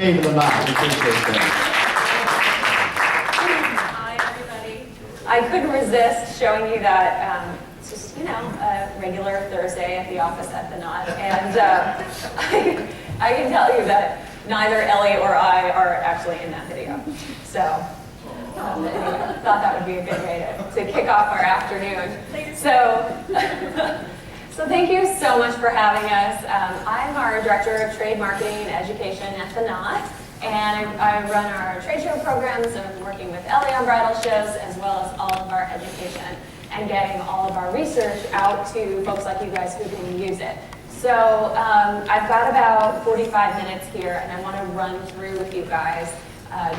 Hey, Lamont, we appreciate that. Hi, everybody. I couldn't resist showing you that it's just, a regular Thursday at the office at the Knot. And I can tell you that neither Ellie or I are actually in that video. So anyway, thought that would be a good way to kick off our afternoon. So thank you so much for having us. I'm our Director of Trade Marketing and Education at the Knot, and I run our trade show programs, and I'm working with Ellie on bridal shows, as well as all of our education and getting all of our research out to folks like you guys who can use it. So I've got about 45 minutes here, and I want to run through with you guys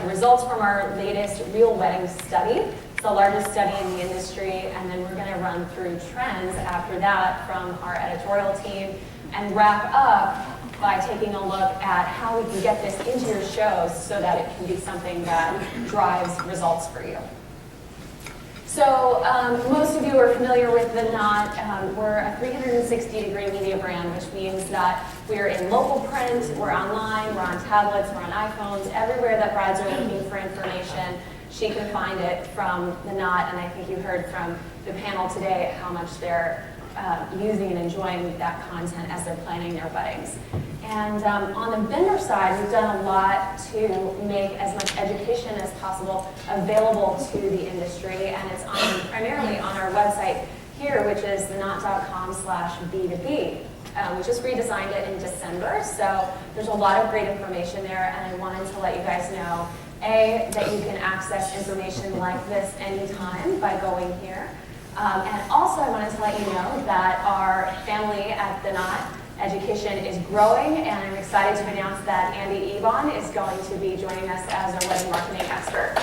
the results from our latest Real Wedding study. It's the largest study in the industry, and then we're going to run through trends after that from our editorial team and wrap up by taking a look at how we can get this into your shows so that it can be something that drives results for you. So most of you are familiar with the Knot. We're a 360-degree media brand, which means that we're in local print, we're online, we're on tablets, we're on iPhones, everywhere that brides are looking for information. She can find it from the Knot, and I think you heard from the panel today how much they're using and enjoying that content as they're planning their weddings. And on the vendor side, we've done a lot to make as much education as possible available to the industry, and it's primarily on our website here, which is theknot.com/B2B. We just redesigned it in December, so there's a lot of great information there, and I wanted to let you guys know, A, that you can access information like this anytime by going here. And also I wanted to let you know that our family at the Knot Education is growing, and I'm excited to announce that Andy Ebon is going to be joining us as our wedding marketing expert.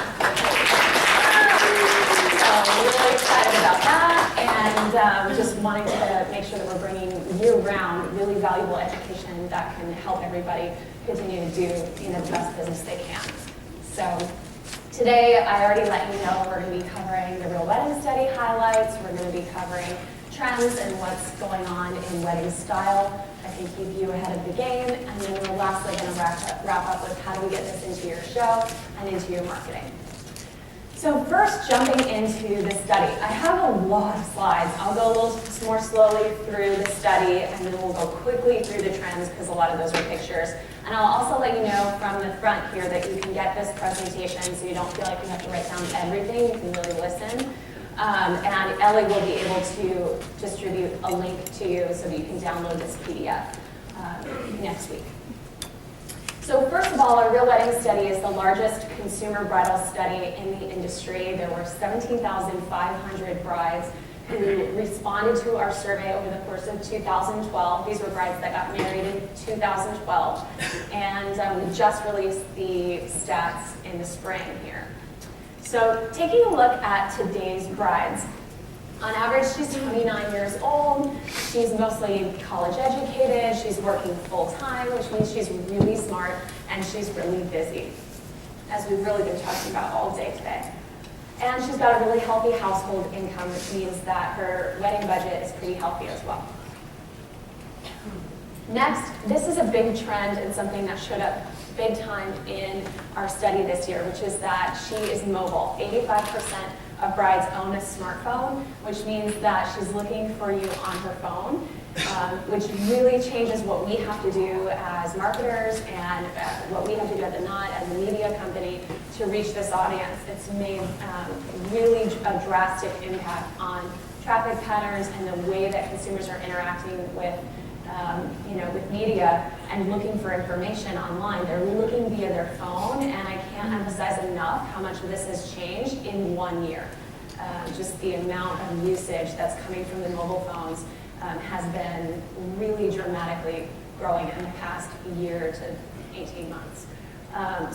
So I'm really excited about that, and just wanting to make sure that we're bringing year-round really valuable education that can help everybody continue to do the best business they can. So today, I already let you know we're going to be covering the Real Wedding Study highlights. We're going to be covering trends and what's going on in wedding style. I think keep you ahead of the game. And then we're lastly going to wrap up with how do we get this into your show and into your marketing. So first, jumping into the study. I have a lot of slides. I'll go a little more slowly through the study, and then we'll go quickly through the trends because a lot of those are pictures. And I'll also let you know from the front here that you can get this presentation so you don't feel like you have to write down everything. You can really listen. And Ellie will be able to distribute a link to you so that you can download this PDF next week. So first of all, our Real Wedding Study is the largest consumer bridal study in the industry. There were 17,500 brides who responded to our survey over the course of 2012. These were brides that got married in 2012. And we just released the stats in the spring here. So taking a look at today's brides, on average, she's 29 years old. She's mostly college educated. She's working full time, which means she's really smart and she's really busy, as we've really been talking about all day today. And she's got a really healthy household income, which means that her wedding budget is pretty healthy as well. Next, this is a big trend and something that showed up big time in our study this year, which is that she is mobile. 85% of brides own a smartphone, which means that she's looking for you on her phone, which really changes what we have to do as marketers and what we have to do at the Knot as a media company to reach this audience. It's made really a drastic impact on traffic patterns and the way that consumers are interacting with with media and looking for information online. They're looking via their phone, and I can't emphasize enough how much of this has changed in 1 year. Just the amount of usage that's coming from the mobile phones has been really dramatically growing in the past year to 18 months.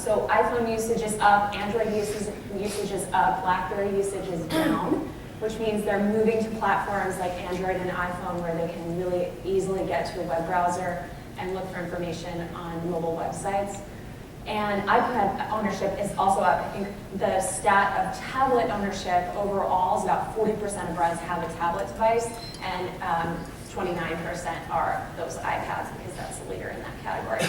So iPhone usage is up, Android usage is up, BlackBerry usage is down, which means they're moving to platforms like Android and iPhone where they can really easily get to a web browser and look for information on mobile websites. And iPad ownership is also up. I think the stat of tablet ownership overall is about 40% of brides have a tablet device, and 29% are those iPads because that's the leader in that category.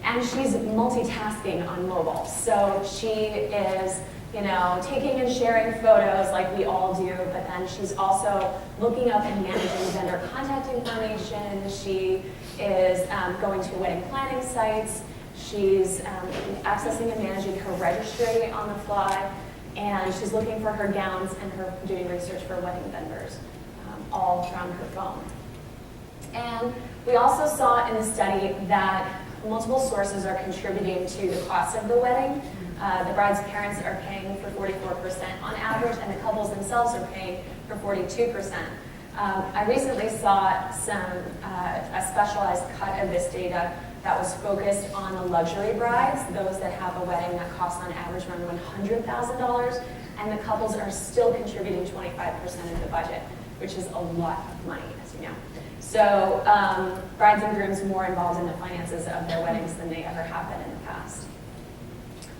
And she's multitasking on mobile. So she is, taking and sharing photos like we all do, but then she's also looking up and managing vendor contact information. She is going to wedding planning sites. She's accessing and managing her registry on the fly, and she's looking for her gowns and doing research for wedding vendors, all from her phone. And we also saw in the study that multiple sources are contributing to the cost of the wedding. The bride's parents are paying for 44% on average, and the couples themselves are paying for 42%. I recently saw a specialized cut of this data that was focused on the luxury brides, those that have a wedding that costs on average around $100,000, and the couples are still contributing 25% of the budget, which is a lot of money, as you know. So brides and grooms more involved in the finances of their weddings than they ever have been in the past.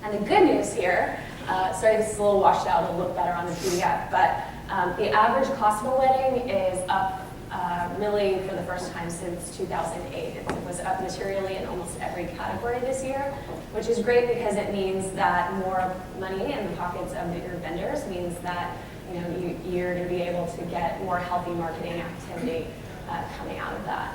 And the good news here, sorry this is a little washed out, it'll look better on the PDF, but the average cost of a wedding is up really for the first time since 2008. It was up materially in almost every category this year, which is great because it means that more money in the pockets of your vendors means that you're going to be able to get more healthy marketing activity coming out of that.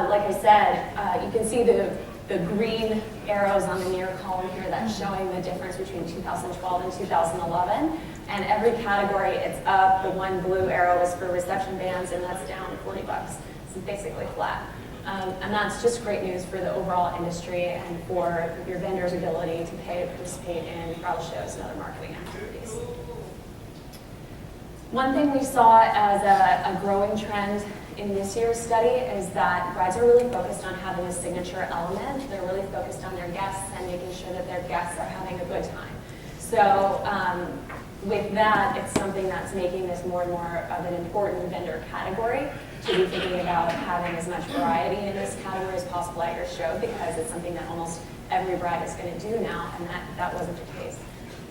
Like I said, you can see the green arrows on the near column here that's showing the difference between 2012 and 2011. And every category it's up. The one blue arrow is for reception bands, and that's down $40. It's basically flat. And that's just great news for the overall industry and for your vendor's ability to pay to participate in bridal shows and other marketing activities. One thing we saw as a growing trend in this year's study is that brides are really focused on having a signature element. They're really focused on their guests and making sure that their guests are having a good time. So with that, it's something that's making this more and more of an important vendor category to be thinking about having as much variety in this category as possible at your show, because it's something that almost every bride is going to do now, and that wasn't the case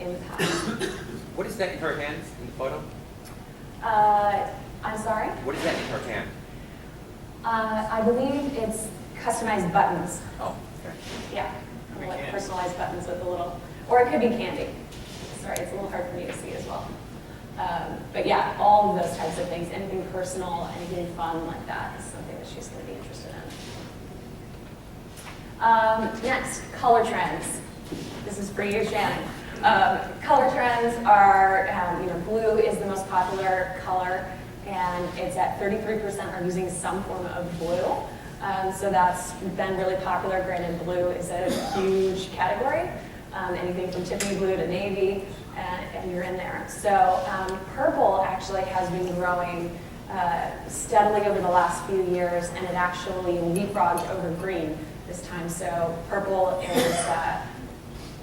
in the past. What is that in her hands in the photo? I'm sorry? What is that in her hand? I believe it's customized buttons. Oh, okay. Yeah, like personalized buttons with a little, or it could be candy. Sorry, it's a little hard for me to see as well. But yeah, all of those types of things, anything personal, anything fun like that is something that she's going to be interested in. Next, color trends. This is for you, Shannon. Color trends are, blue is the most popular color, and it's at 33% are using some form of blue. So that's been really popular. Granted, blue is a huge category. Anything from Tiffany blue to navy, and you're in there. So purple actually has been growing steadily over the last few years, and it actually leapfrogged over green this time. So purple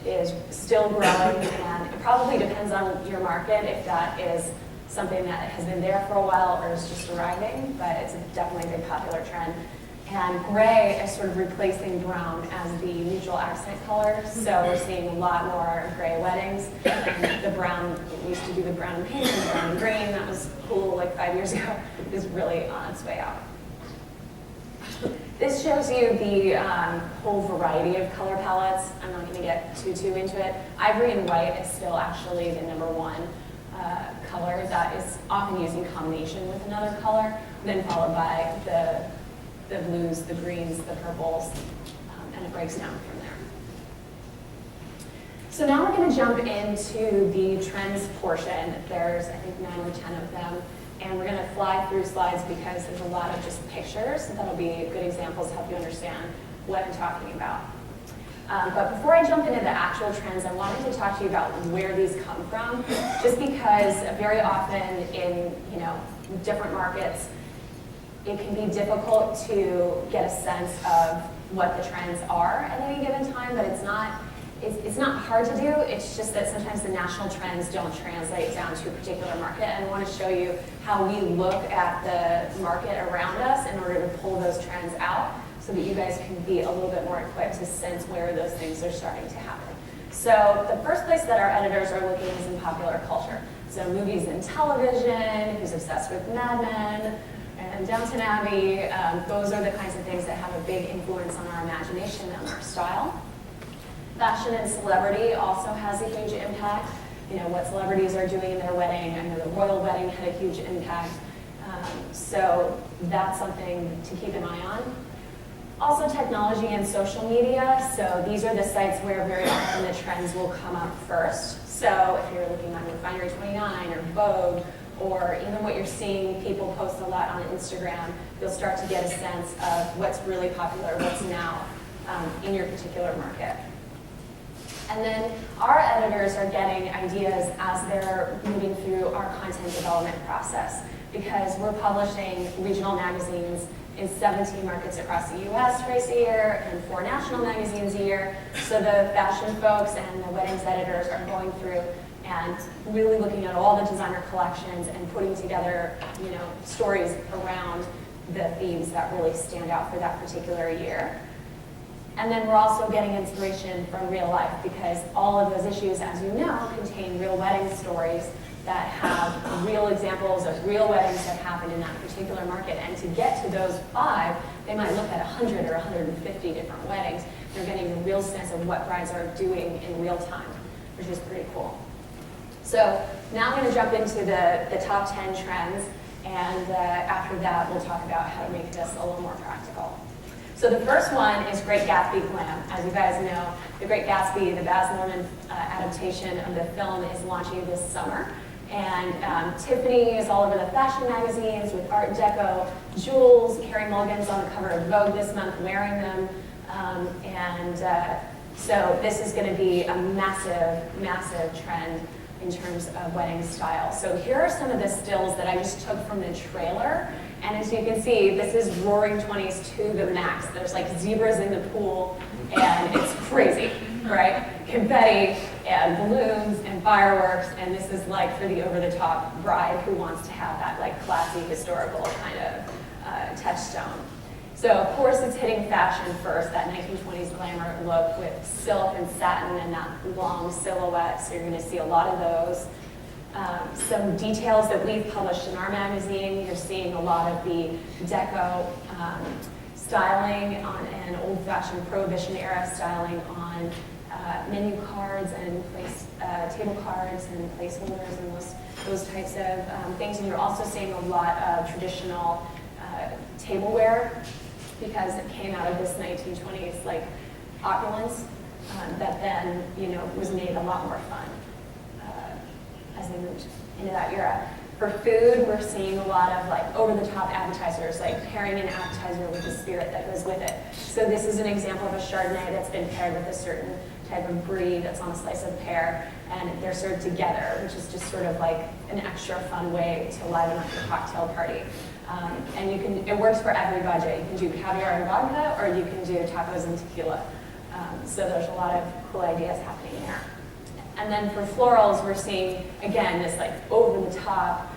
is still growing, and it probably depends on your market if that is something that has been there for a while or is just arriving, but it's definitely a big popular trend. And gray is sort of replacing brown as the neutral accent color, so we're seeing a lot more gray weddings. And the brown, we used to do the brown and pink and the brown and green, that was cool like 5 years ago, is really on its way out. This shows you the whole variety of color palettes. I'm not going to get too into it. Ivory and white is still actually the #1 color that is often used in combination with another color, then followed by the blues, the greens, the purples, and it breaks down from there. So now we're going to jump into the trends portion. There's, I think, 9 or 10 of them. And we're going to fly through slides because there's a lot of just pictures that'll be good examples to help you understand what I'm talking about. But before I jump into the actual trends, I wanted to talk to you about where these come from, just because very often in different markets, it can be difficult to get a sense of what the trends are at any given time, but it's not hard to do. It's just that sometimes the national trends don't translate down to a particular market. And I want to show you how we look at the market around us in order to pull those trends out so that you guys can be a little bit more equipped to sense where those things are starting to happen. So the first place that our editors are looking is in popular culture. So movies and television, who's obsessed with Mad Men, and and Downton Abbey. Those are the kinds of things that have a big influence on our imagination and our style. Fashion and celebrity also has a huge impact. You know, what celebrities are doing in their wedding. I know the royal wedding had a huge impact. So that's something to keep an eye on. Also technology and social media. So these are the sites where very often the trends will come up first. So if you're looking on Refinery 29 or Vogue, or even what you're seeing people post a lot on Instagram, you'll start to get a sense of what's really popular, what's now in your particular market. And then our editors are getting ideas as they're moving through our content development process, because we're publishing regional magazines in 17 markets across the US twice a year and 4 national magazines a year. So the fashion folks and the weddings editors are going through and really looking at all the designer collections and putting together, you know, stories around the themes that really stand out for that particular year. And then we're also getting inspiration from real life, because all of those issues, as you know, contain real wedding stories that have real examples of real weddings that happened in that particular market. And to get to those 5, they might look at 100 or 150 different weddings. They're getting a real sense of what brides are doing in real time, which is pretty cool. So now I'm going to jump into the top 10 trends, and after that we'll talk about how to make this a little more practical. So the first one is Great Gatsby glam. As you guys know, The Great Gatsby, the Baz Luhrmann adaptation of the film, is launching this summer. And Tiffany is all over the fashion magazines with Art Deco jewels. Carey Mulligan's on the cover of Vogue this month wearing them. So this is going to be a massive, massive trend in terms of wedding style. So here are some of the stills that I just took from the trailer. And as you can see, this is roaring 20s to the max. There's like zebras in the pool, and it's crazy, right? Confetti and balloons and fireworks, and this is like for the over-the-top bride who wants to have that like classy, historical kind of touchstone. So of course it's hitting fashion first, that 1920s glamour look with silk and satin and that long silhouette, so you're gonna see a lot of those. Some details that we've published in our magazine, you're seeing a lot of the deco styling on an old-fashioned Prohibition era styling on menu cards and table cards and placeholders and those types of things. And you're also seeing a lot of traditional tableware, because it came out of this 1920s like opulence that then, you know, was made a lot more fun as they moved into that era. For food, we're seeing a lot of like over-the-top appetizers, like pairing an appetizer with the spirit that goes with it. So this is an example of a Chardonnay that's been paired with a certain type of brie that's on a slice of pear, and they're served together, which is just sort of like an extra fun way to liven up your cocktail party. And it works for every budget. You can do caviar and vodka, or you can do tacos and tequila. So there's a lot of cool ideas happening there. And then for florals, we're seeing, again, this like over-the-top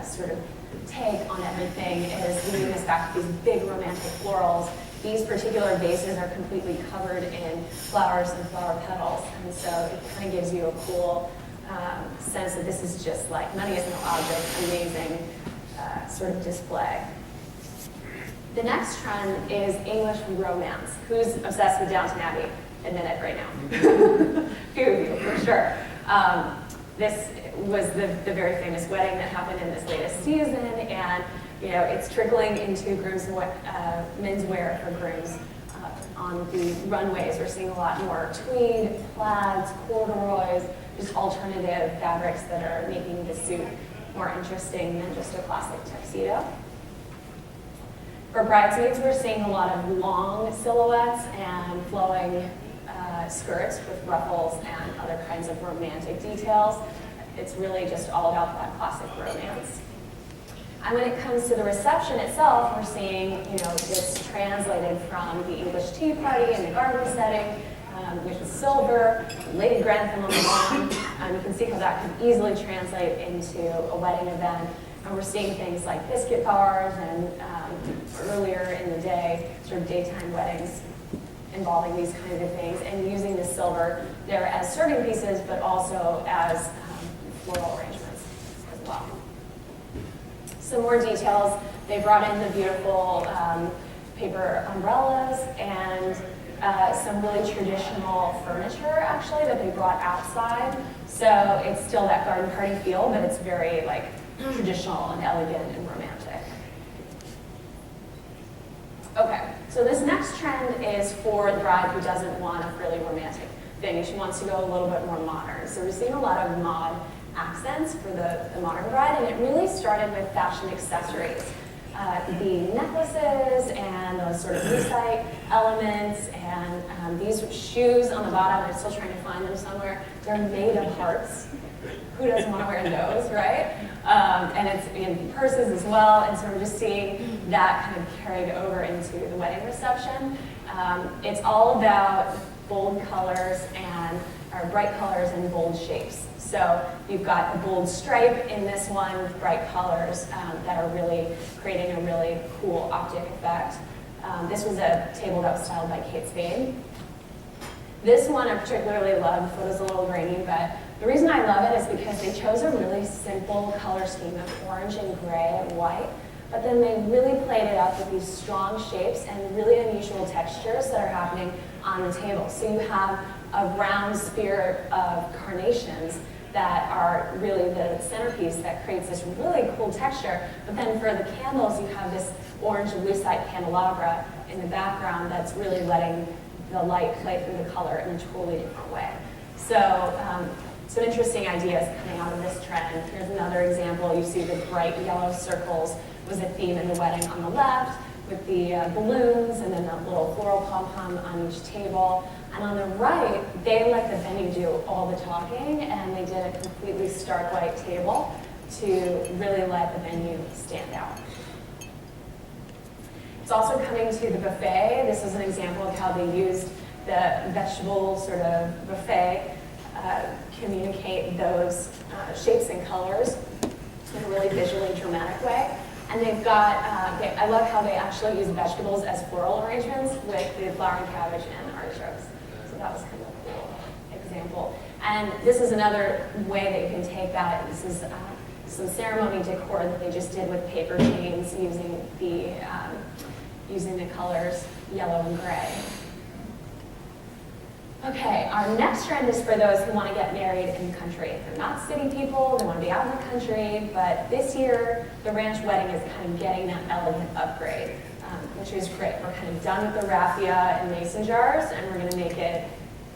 sort of take on everything is leading us back to these big romantic florals. These particular vases are completely covered in flowers and flower petals, and so it kind of gives you a cool sense that this is just like money is no object, amazing sort of display. The next trend is English romance. Who's obsessed with Downton Abbey? Admit it right now. Few of you, for sure. This was the very famous wedding that happened in this latest season, and you know it's trickling into grooms and menswear for grooms. On the runways, we're seeing a lot more tweed, plaids, corduroys, just alternative fabrics that are making the suit more interesting than just a classic tuxedo. For bridesmaids, we're seeing a lot of long silhouettes and flowing skirts with ruffles and other kinds of romantic details. It's really just all about that classic romance. And when it comes to the reception itself, we're seeing, you know, this translated from the English tea party in the garden setting, which is silver, Lady Grantham on the lawn. You can see how that could easily translate into a wedding event. And we're seeing things like biscuit bars and earlier in the day, sort of daytime weddings involving these kinds of things, and using the silver there as serving pieces, but also as floral arrangements as well. Some more details. They brought in the beautiful paper umbrellas and some really traditional furniture, actually, that they brought outside. So it's still that garden party feel, but it's very like traditional and elegant and romantic. Okay, so this next trend is for the bride who doesn't want a really romantic thing. She wants to go a little bit more modern. So we're seeing a lot of mod accents for the modern bride, and it really started with fashion accessories. The necklaces and those sort of lucite elements and these shoes on the bottom, I'm still trying to find them somewhere. They're made of hearts. Who doesn't want to wear those, right? And it's in purses as well, and so we're just seeing that kind of carried over into the wedding reception. It's all about bold colors or bright colors and bold shapes. So you've got the bold stripe in this one with bright colors that are really creating a really cool optic effect. This was a table that was styled by Kate Spade. This one I particularly love. The photo's a little grainy, but the reason I love it is because they chose a really simple color scheme of orange and gray and white, but then they really played it up with these strong shapes and really unusual textures that are happening on the table. So you have a round sphere of carnations that are really the centerpiece that creates this really cool texture. But then for the candles, you have this orange lucite candelabra in the background that's really letting the light play through the color in a totally different way. So some interesting ideas coming out of this trend. Here's another example. You see the bright yellow circles was a theme in the wedding on the left with the balloons and then the little floral pom-pom on each table. And on the right, they let the venue do all the talking, and they did a completely stark white table to really let the venue stand out. It's also coming to the buffet. This is an example of how they used the vegetable sort of buffet, communicate those shapes and colors in a really visually dramatic way. And they've got, I love how they actually use vegetables as floral arrangements with the flowering cabbage and artichokes. So that was kind of a cool example. And this is another way that you can take that. This is some ceremony decor that they just did with paper chains using the colors yellow and gray. Okay, our next trend is for those who want to get married in the country. They're not city people, they want to be out in the country, but this year, the ranch wedding is kind of getting that elegant upgrade, which is great. We're kind of done with the raffia and mason jars, and we're going to make it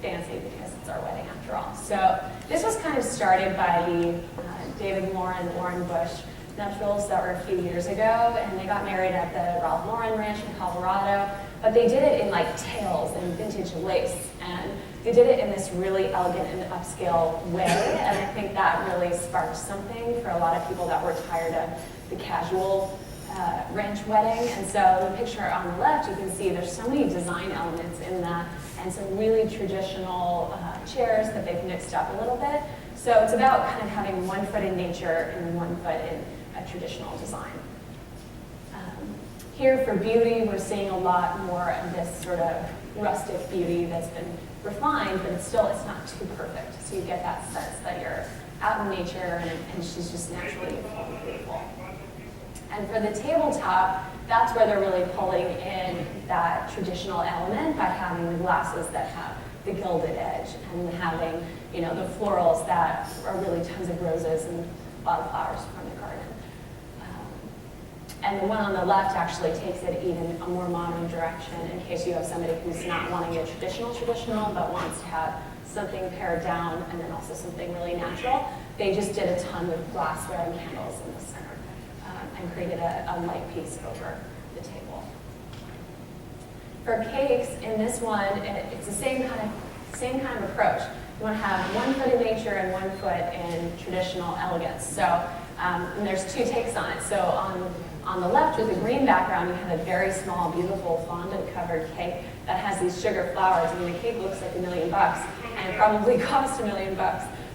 fancy because it's our wedding after all. So this was kind of started by the David Lauren and Lauren Bush nuptials that were a few years ago, and they got married at the Ralph Lauren Ranch in Colorado. But they did it in like tails and vintage lace, and they did it in this really elegant and upscale way, and I think that really sparked something for a lot of people that were tired of the casual ranch wedding. And so the picture on the left, you can see there's so many design elements in that, and some really traditional chairs that they've mixed up a little bit. So it's about kind of having 1 foot in nature and 1 foot in a traditional design. Here for beauty, we're seeing a lot more of this sort of rustic beauty that's been refined, but it's not too perfect. So you get that sense that you're out in nature and she's just naturally beautiful. And for the tabletop, that's where they're really pulling in that traditional element by having the glasses that have the gilded edge and having, the florals that are really tons of roses and wildflowers from the garden. And the one on the left actually takes it even a more modern direction in case you have somebody who's not wanting a traditional, but wants to have something pared down and then also something really natural. They just did a ton of glassware and candles in the center and created a light piece over the table. For cakes, in this one, it's the same kind of approach. You want to have 1 foot in nature and 1 foot in traditional elegance. So and there's 2 takes on it. So on the left with the green background, you have a very small, beautiful fondant-covered cake that has these sugar flowers. I mean, the cake looks like $1 million, and it probably cost $1 million,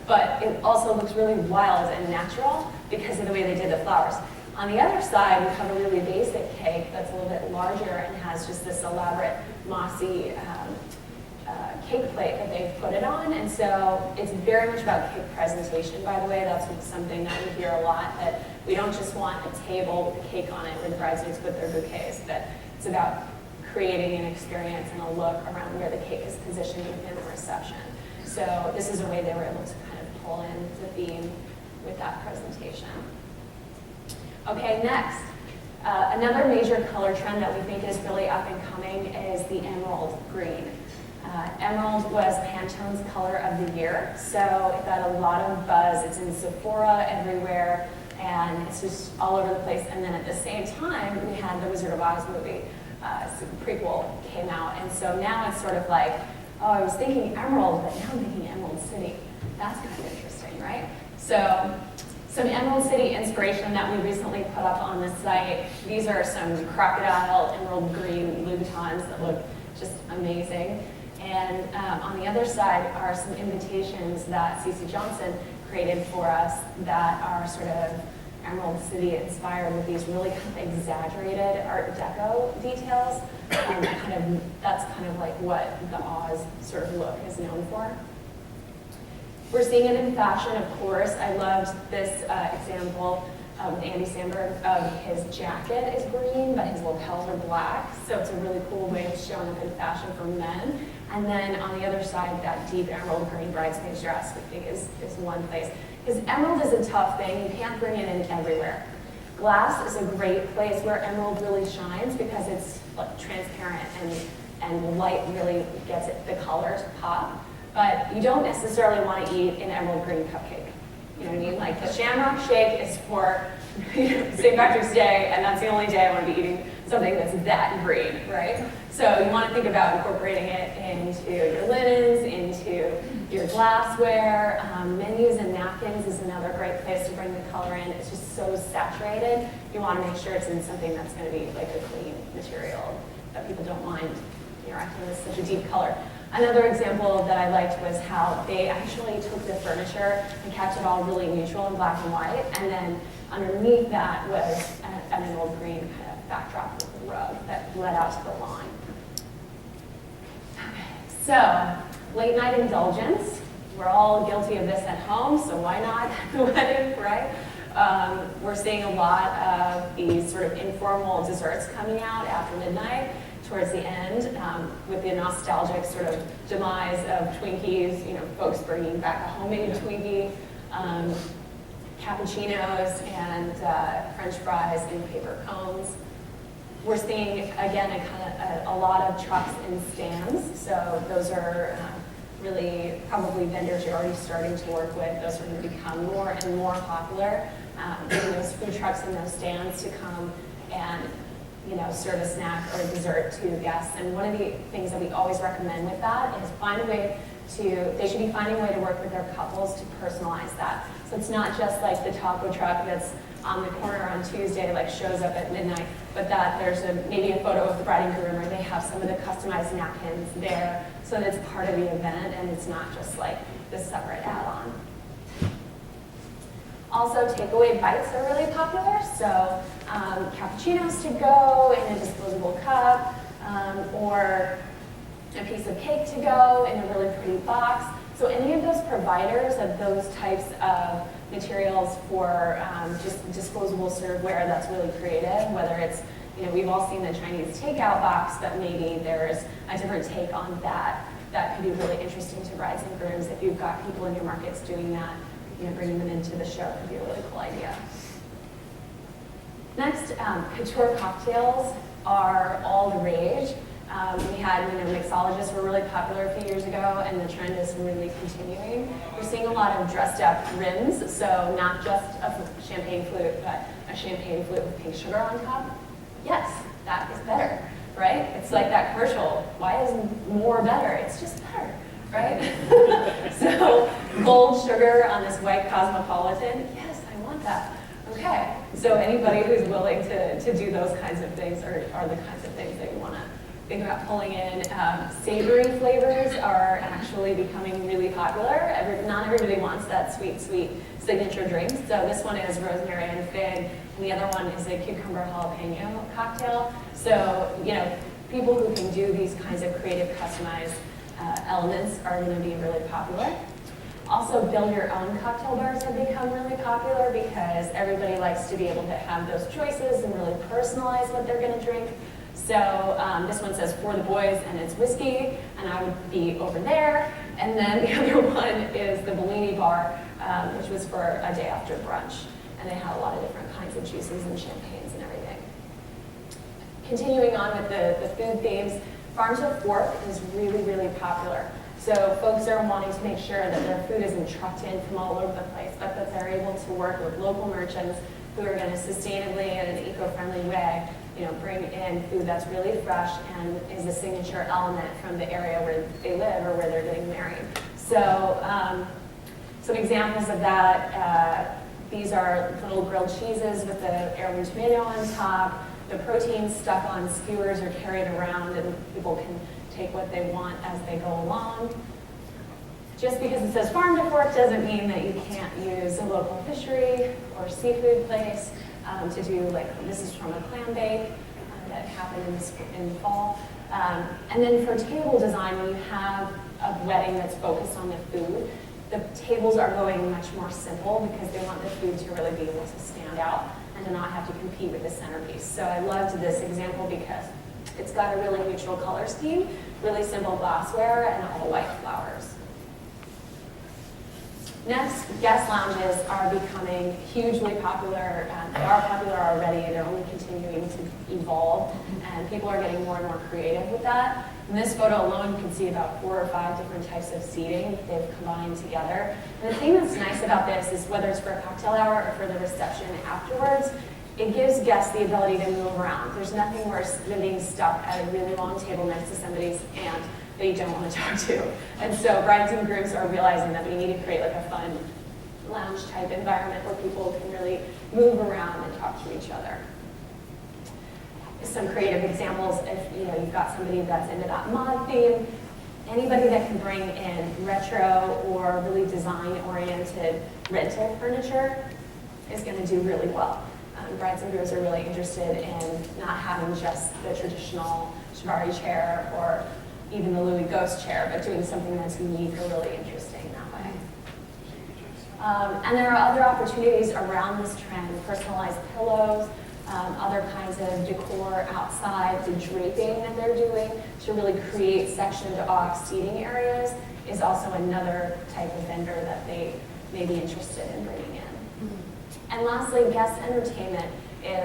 but it also looks really wild and natural because of the way they did the flowers. On the other side, we have a really basic cake that's a little bit larger and has just this elaborate, mossy cake plate that they've put it on, and so it's very much about cake presentation, by the way. That's something that we hear a lot, that we don't just want a table with a cake on it where the bridesmaids put their bouquets, that it's about creating an experience and a look around where the cake is positioned within the reception. So this is a way they were able to kind of pull in the theme with that presentation. Okay, next. Another major color trend that we think is really up and coming is the emerald green. Emerald was Pantone's color of the year, so it got a lot of buzz. It's in Sephora everywhere, and it's just all over the place. And then at the same time, we had the Wizard of Oz movie, prequel came out, and so now it's sort of like, oh, I was thinking emerald, but now I'm thinking Emerald City. That's kind of interesting, right? So some Emerald City inspiration that we recently put up on the site. These are some crocodile emerald green Louboutins that look just amazing. And on the other side are some invitations that Cece Johnson created for us that are sort of Emerald City inspired with these really kind of exaggerated Art Deco details. That's kind of like what the Oz sort of look is known for. We're seeing it in fashion, of course. I loved this example with Andy Samberg of his jacket is green, but his lapels are black. So it's a really cool way of showing up in fashion for men. And then on the other side, that deep emerald green bridesmaid's dress, we think is one place. Because emerald is a tough thing. You can't bring it in everywhere. Glass is a great place where emerald really shines because it's like transparent and the light really gets it, the colors pop. But you don't necessarily want to eat an emerald green cupcake. You know what I mean? Like the Shamrock Shake is for St. Patrick's Day, and that's the only day I want to be eating something that's that green, right? So you want to think about incorporating it into your linens, into your glassware. Menus and napkins is another great place to bring the color in. It's just so saturated. You want to make sure it's in something that's going to be like a clean material that people don't mind interacting with such a deep color. Another example that I liked was how they actually took the furniture and kept it all really neutral in black and white, and then underneath that was an emerald green kind of backdrop with the rug that led out to the lawn. Okay, so late night indulgence. We're all guilty of this at home, so why not at the wedding, right? We're seeing a lot of these sort of informal desserts coming out after midnight. Towards the end, with the nostalgic sort of demise of Twinkies, you know, folks bringing back a homemade Twinkie, cappuccinos and French fries in paper cones. We're seeing, again, a lot of trucks and stands. So those are really probably vendors you're already starting to work with. Those are going to become more and more popular. Getting those food trucks and those stands to come and serve a snack or a dessert to guests. And one of the things that we always recommend with that is they should be finding a way to work with their couples to personalize that. So it's not just like the taco truck that's on the corner on Tuesday, like shows up at midnight, but that there's maybe a photo of the bride and groom, or they have some of the customized napkins there so that it's part of the event and it's not just like this separate add-on. Also, takeaway bites are really popular, so cappuccinos to go in a disposable cup, or a piece of cake to go in a really pretty box. So any of those providers of those types of materials for just disposable serveware that's really creative, whether it's, we've all seen the Chinese takeout box, but maybe there's a different take on that. That could be really interesting to brides and grooms if you've got people in your markets doing that. Bringing them into the show could be a really cool idea. Next, couture cocktails are all the rage. We had, mixologists were really popular a few years ago, and the trend is really continuing. We're seeing a lot of dressed up rims, so not just a champagne flute, but a champagne flute with pink sugar on top. Yes, that is better, right? It's like that commercial, why is more better? It's just better. Right? So gold sugar on this white Cosmopolitan, yes, I want that. Okay, so anybody who's willing to do those kinds of things are the kinds of things that you want to think about pulling in. Savory flavors are actually becoming really popular. Not everybody wants that sweet, sweet signature drink. So this one is rosemary and fig, and the other one is a cucumber jalapeno cocktail. So, people who can do these kinds of creative, customized elements are going to be really popular. Also, build your own cocktail bars have become really popular because everybody likes to be able to have those choices and really personalize what they're going to drink. So this one says for the boys and it's whiskey, and I would be over there. And then the other one is the Bellini bar, which was for a day after brunch. And they had a lot of different kinds of juices and champagnes and everything. Continuing on with the food themes, Farm to Fork is really, really popular. So folks are wanting to make sure that their food isn't trucked in from all over the place, but that they're able to work with local merchants who are going to sustainably and in an eco-friendly way, bring in food that's really fresh and is a signature element from the area where they live or where they're getting married. So some examples of that, these are little grilled cheeses with the heirloom tomato on top. The protein stuck on skewers or carried around, and people can take what they want as they go along. Just because it says farm to fork doesn't mean that you can't use a local fishery or seafood place to do, like this is from a clam bake that happened in the fall. And then for table design, when you have a wedding that's focused on the food, the tables are going much more simple because they want the food to really be able to stand out and to not have to compete with the centerpiece. So I loved this example because it's got a really neutral color scheme, really simple glassware, and all white flowers. Next, guest lounges are becoming hugely popular. They are popular already. They're only continuing to evolve, and people are getting more and more creative with that. In this photo alone, you can see about 4 or 5 different types of seating that they've combined together. And the thing that's nice about this is whether it's for a cocktail hour or for the reception afterwards, it gives guests the ability to move around. There's nothing worse than being stuck at a really long table next to somebody's aunt that you don't want to talk to. And so brides and grooms are realizing that we need to create like a fun lounge type environment where people can really move around and talk to each other. Some creative examples, if you've got somebody that's into that mod theme, anybody that can bring in retro or really design-oriented rental furniture is going to do really well. Brides and grooms are really interested in not having just the traditional shibari chair or even the Louis Ghost chair, but doing something that's unique or really interesting that way. And there are other opportunities around this trend, personalized pillows, other kinds of decor outside, the draping that they're doing to really create sectioned off seating areas is also another type of vendor that they may be interested in bringing in. And lastly, guest entertainment,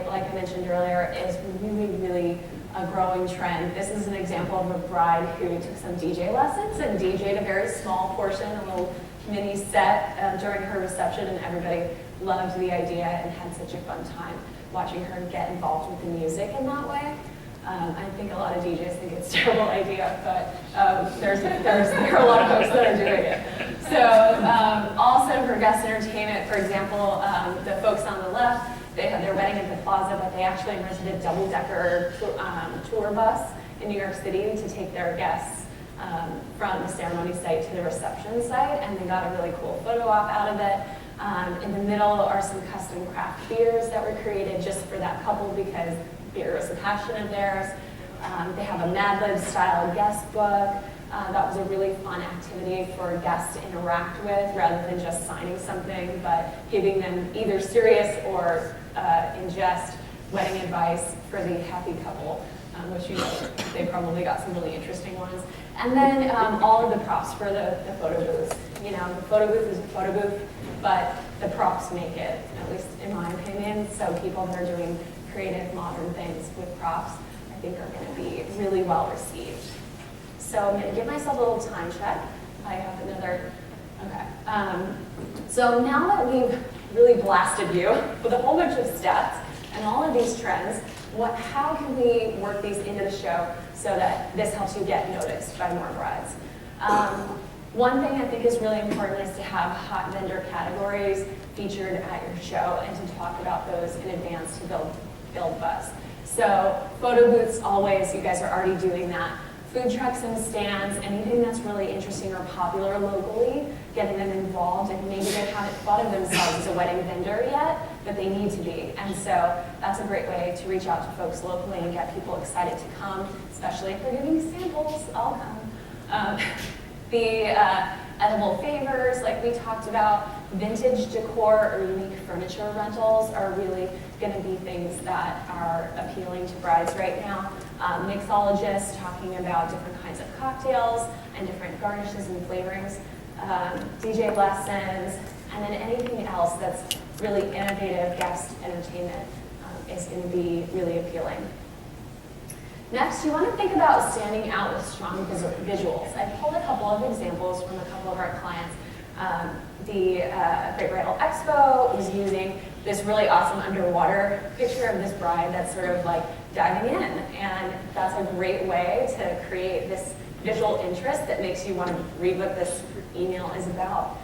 like I mentioned earlier, is really, really a growing trend. This is an example of a bride who took some DJ lessons and DJ'd a very small portion, a little mini set during her reception, and everybody loved the idea and had such a fun time watching her get involved with the music in that way. I think a lot of DJs think it's a terrible idea, but there are a lot of folks that are doing it. So also for guest entertainment, for example, the folks on the left, they had their wedding at the Plaza, but they actually rented a double-decker tour bus in New York City to take their guests from the ceremony site to the reception site, and they got a really cool photo op out of it. In the middle are some custom craft beers that were created just for that couple because beer was a passion of theirs. They have a Mad Lib style guest book. That was a really fun activity for guests to interact with rather than just signing something, but giving them either serious or in jest wedding advice for the happy couple, which they probably got some really interesting ones. And then all of the props for the photo booth. The photo booth is a photo booth, but the props make it, at least in my opinion. So people that are doing creative, modern things with props, I think are going to be really well received. So I'm going to give myself a little time check. I have another, okay. So now that we've really blasted you with a whole bunch of stats and all of these trends, how can we work these into the show so that this helps you get noticed by more brides? One thing I think is really important is to have hot vendor categories featured at your show and to talk about those in advance to build buzz. So photo booths, always, you guys are already doing that. Food trucks and stands, anything that's really interesting or popular locally, getting them involved, and maybe they haven't thought of themselves as a wedding vendor yet, but they need to be. And so that's a great way to reach out to folks locally and get people excited to come, especially if they're giving samples. I'll come. edible favors, like we talked about. Vintage decor or unique furniture rentals are really going to be things that are appealing to brides right now. Mixologists talking about different kinds of cocktails and different garnishes and flavorings. DJ lessons, and then anything else that's really innovative guest entertainment is going to be really appealing. Next, you want to think about standing out with strong visuals. I pulled a couple of examples from a couple of our clients. The Great Bridal Expo was using this really awesome underwater picture of this bride that's sort of like diving in, and that's a great way to create this visual interest that makes you want to read what this email is about.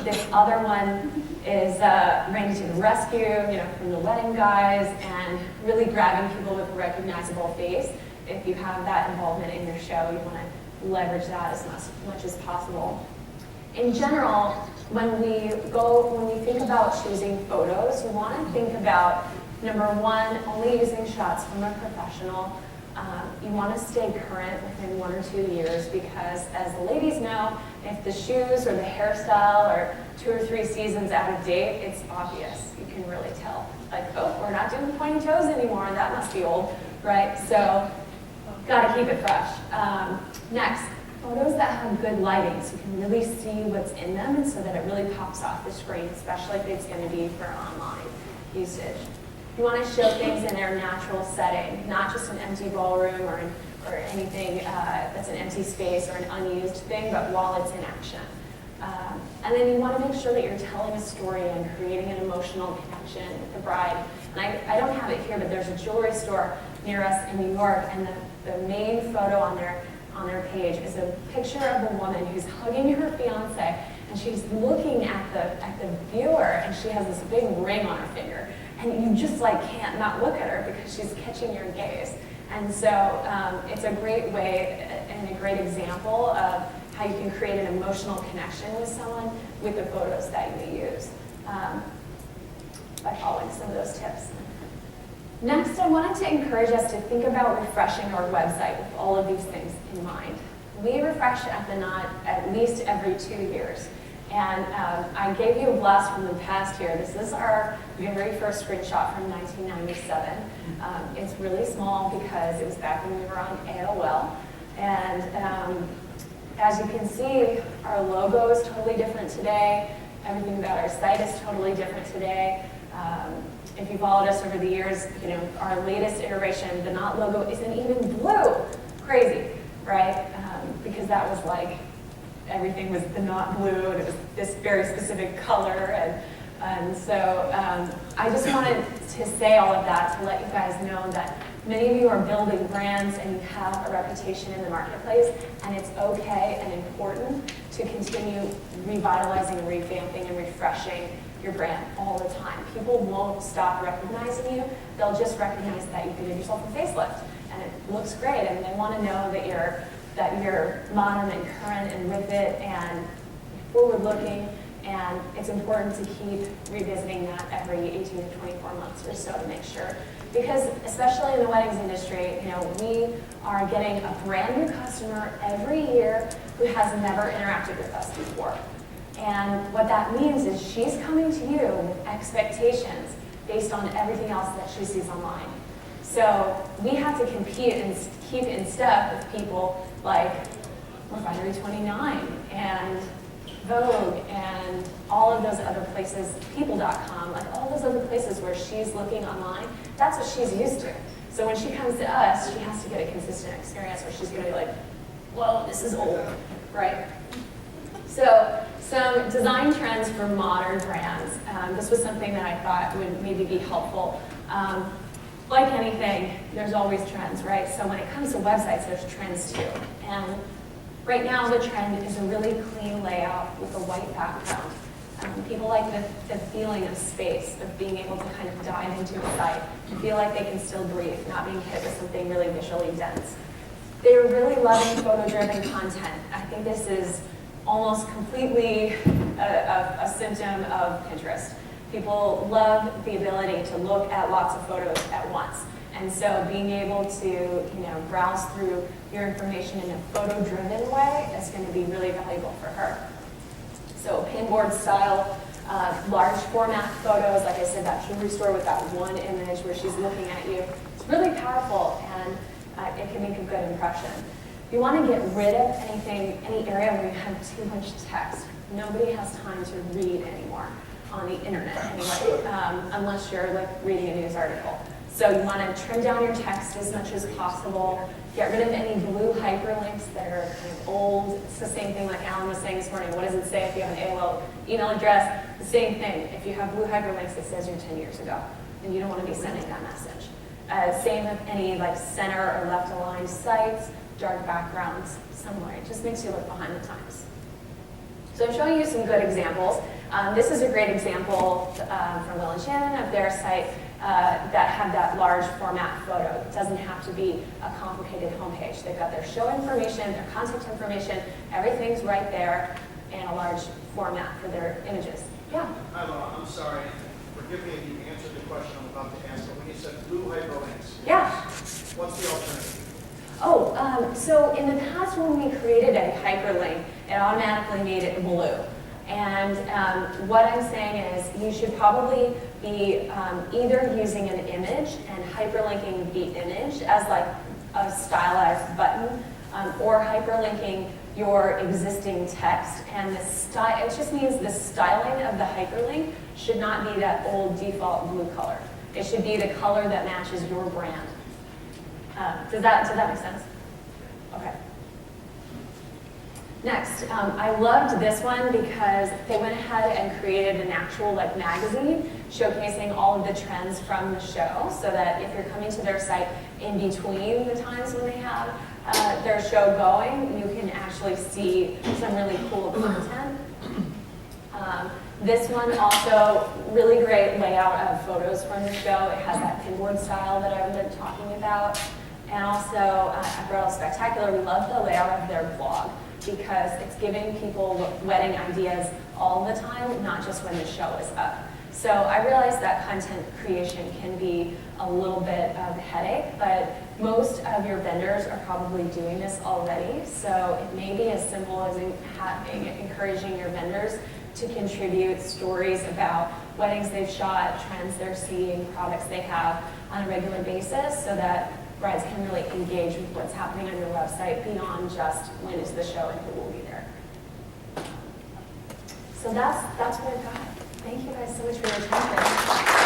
This other one is Randy to the rescue, from the wedding guys, and really grabbing people with a recognizable face. If you have that involvement in your show, you want to leverage that as much as possible. In general, when we think about choosing photos, you want to think about, number one, only using shots from a professional. You want to stay current within 1 or 2 years because, as the ladies know, if the shoes or the hairstyle are 2 or 3 seasons out of date, it's obvious. You can really tell. Like, oh, we're not doing pointy toes anymore. That must be old, right? So, got to keep it fresh. Next, photos that have good lighting so you can really see what's in them and so that it really pops off the screen, especially if it's going to be for online usage. You want to show things in their natural setting, not just an empty ballroom or anything that's an empty space or an unused thing, but while it's in action. And then you want to make sure that you're telling a story and creating an emotional connection with the bride. And I don't have it here, but there's a jewelry store near us in New York, and the main photo on their page is a picture of a woman who's hugging her fiance, and she's looking at the viewer, and she has this big ring on her finger. And you just can't not look at her because she's catching your gaze. And so it's a great way and a great example of how you can create an emotional connection with someone with the photos that you use by following some of those tips. Next, I wanted to encourage us to think about refreshing our website with all of these things in mind. We refresh at the Knot at least every 2 years. And I gave you a blast from the past here. This is our very first screenshot from 1997. It's really small because it was back when we were on AOL. And as you can see, our logo is totally different today. Everything about our site is totally different today. If you followed us over the years, our latest iteration, the Knot logo isn't even blue. Crazy, right? Because that was everything was the Knot blue, and it was this very specific color, and so I just wanted to say all of that to let you guys know that many of you are building brands and you have a reputation in the marketplace, and it's okay and important to continue revitalizing and revamping and refreshing your brand all the time. People won't stop recognizing you. They'll just recognize that you did yourself a facelift, and it looks great, and they want to know that you're modern and current and with it and forward-looking, and it's important to keep revisiting that every 18 to 24 months or so to make sure. Because especially in the weddings industry, we are getting a brand new customer every year who has never interacted with us before. And what that means is she's coming to you with expectations based on everything else that she sees online. So we have to compete and keep in step with people like Refinery 29 and Vogue and all of those other places, People.com, all those other places where she's looking online. That's what she's used to. So when she comes to us, she has to get a consistent experience where she's going to be like, whoa, this is old, right? So some design trends for modern brands. This was something that I thought would maybe be helpful. Like anything, there's always trends, right? So when it comes to websites, there's trends too. And right now the trend is a really clean layout with a white background. People like the feeling of space, of being able to kind of dive into a site and feel like they can still breathe, not being hit with something really visually dense. They're really loving photo-driven content. I think this is almost completely a symptom of Pinterest. People love the ability to look at lots of photos at once. And so being able to, browse through your information in a photo-driven way is going to be really valuable for her. So pinboard style, large format photos, like I said, that jewelry store with that one image where she's looking at you, it's really powerful and it can make a good impression. You want to get rid of any area where you have too much text. Nobody has time to read anymore on the internet anyway, unless you're like reading a news article. So you want to trim down your text as much as possible. Get rid of any blue hyperlinks that are kind of old. It's the same thing like Alan was saying this morning. What does it say if you have an AOL email address? The same thing. If you have blue hyperlinks, it says you're 10 years ago, and you don't want to be sending that message. Same with any like center or left aligned sites, dark backgrounds somewhere. It just makes you look behind the times. So I'm showing you some good examples. This is a great example from Will and Shannon of their site that have that large format photo. It doesn't have to be a complicated homepage. They've got their show information, their contact information, everything's right there in a large format for their images. Yeah? Hi, Laura. I'm sorry. Forgive me if you answered the question I'm about to ask, but when you said blue hyperlinks, Yeah. what's the alternative? Oh, so in the past when we created a hyperlink, it automatically made it blue. And what I'm saying is you should probably be either using an image and hyperlinking the image as like a stylized button, or hyperlinking your existing text. And the style, it just means the styling of the hyperlink should not be that old default blue color. It should be the color that matches your brand. Does that make sense? Okay. Next, I loved this one because they went ahead and created an actual like magazine showcasing all of the trends from the show, so that if you're coming to their site in between the times when they have their show going, you can actually see some really cool content. This one also, really great layout of photos from the show. It has that pinboard style that I've been talking about. And also, at Bridal Spectacular, we love the layout of their blog because it's giving people wedding ideas all the time, not just when the show is up. So I realize that content creation can be a little bit of a headache, but most of your vendors are probably doing this already. So it may be as simple as encouraging your vendors to contribute stories about weddings they've shot, trends they're seeing, products they have on a regular basis, so that brides can really engage with what's happening on your website beyond just when is the show and who will be there. So that's what I've got. Thank you guys so much for your attention.